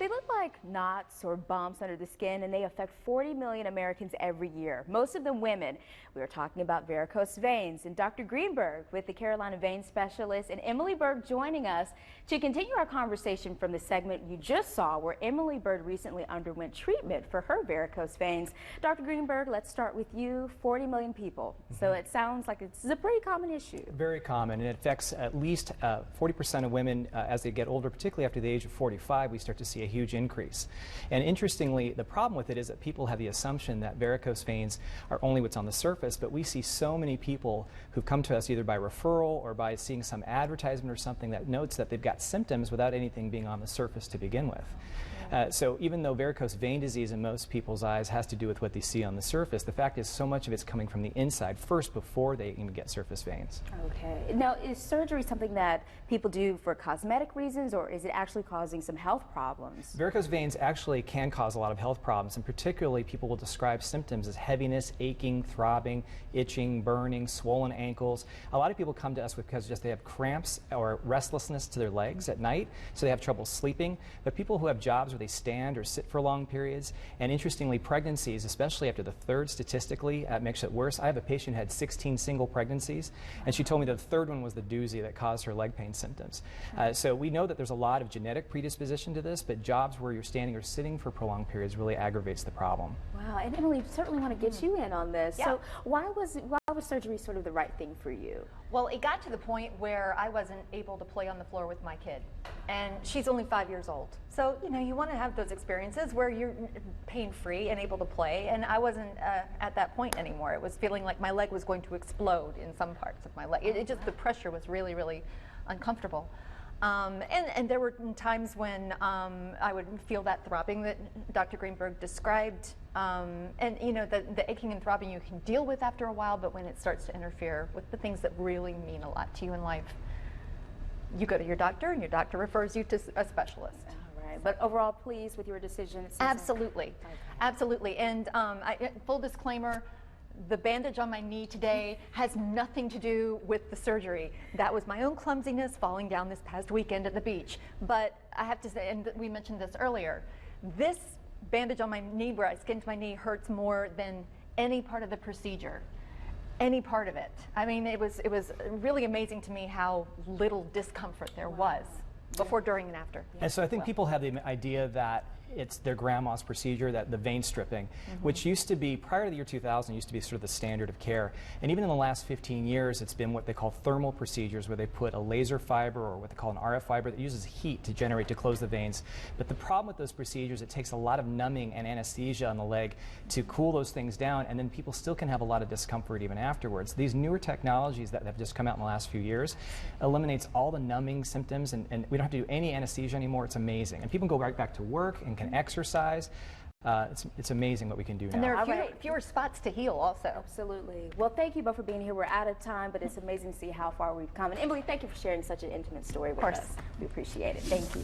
They look like knots or bumps under the skin, and they affect 40 million Americans every year, most of them women. We are talking about varicose veins, and Dr. Greenberg with the Carolina Vein Specialist and Emily Berg joining us to continue our conversation from the segment you just saw where Emily Berg recently underwent treatment for her varicose veins. Dr. Greenberg, let's start with you. 40 million people. So it sounds like it's a pretty common issue. Very common, and it affects at least 40% of women as they get older, particularly after the age of 45. We start to see a huge increase. And interestingly, the problem with it is that people have the assumption that varicose veins are only what's on the surface, but we see so many people who've come to us either by referral or by seeing some advertisement or something that notes that they've got symptoms without anything being on the surface to begin with. So even though varicose vein disease in most people's eyes has to do with what they see on the surface, the fact is so much of it's coming from the inside first before they even get surface veins. Okay. Now, is surgery something that people do for cosmetic reasons, or is it actually causing some health problems? Varicose veins actually can cause a lot of health problems, and particularly people will describe symptoms as heaviness, aching, throbbing, itching, burning, swollen ankles. A lot of people come to us because just they have cramps or restlessness to their legs at night, so they have trouble sleeping. But people who have jobs where they stand or sit for long periods, and interestingly, pregnancies, especially after the third, statistically, makes it worse. I have a patient who had 16 single pregnancies, and she told me that the third one was the doozy that caused her leg pain symptoms. So we know that there's a lot of genetic predisposition to this, but jobs where you're standing or sitting for prolonged periods really aggravates the problem. Wow, and Emily, certainly want to get you in on this. Yeah. So why was surgery sort of the right thing for you? Well, it got to the point where I wasn't able to play on the floor with my kid, and she's only 5 years old. So, you know, you want to have those experiences where you're pain-free and able to play, and I wasn't at that point anymore. It was feeling like my leg was going to explode in some parts of my leg. It just, the pressure was really, really uncomfortable. And there were times when I would feel that throbbing that Dr. Greenberg described. And you know, the aching and throbbing you can deal with after a while, but when it starts to interfere with the things that really mean a lot to you in life, you go to your doctor, and your doctor refers you to a specialist. All right, but overall pleased with your decision? Absolutely, absolutely. And full disclaimer, the bandage on my knee today has nothing to do with the surgery. That was my own clumsiness falling down this past weekend at the beach. But I have to say, and we mentioned this earlier, this bandage on my knee where I skinned my knee hurts more than any part of the procedure. Any part of it. I mean, it was really amazing to me how little discomfort there was before, during, and after. And so I think people have the idea that it's their grandma's procedure, that the vein stripping, which used to be, prior to the year 2000, used to be sort of the standard of care. And even in the last 15 years, it's been what they call thermal procedures, where they put a laser fiber or what they call an RF fiber that uses heat to generate, to close the veins. But the problem with those procedures, it takes a lot of numbing and anesthesia on the leg to cool those things down, and then people still can have a lot of discomfort even afterwards. These newer technologies that have just come out in the last few years eliminates all the numbing symptoms, and we don't have to do any anesthesia anymore. It's amazing. And people can go right back to work and can exercise. It's amazing what we can do now. And there are fewer spots to heal also. Absolutely. Well, thank you both for being here. We're out of time, but it's amazing to see how far we've come. And Emily, thank you for sharing such an intimate story with us. We appreciate it. Thank you.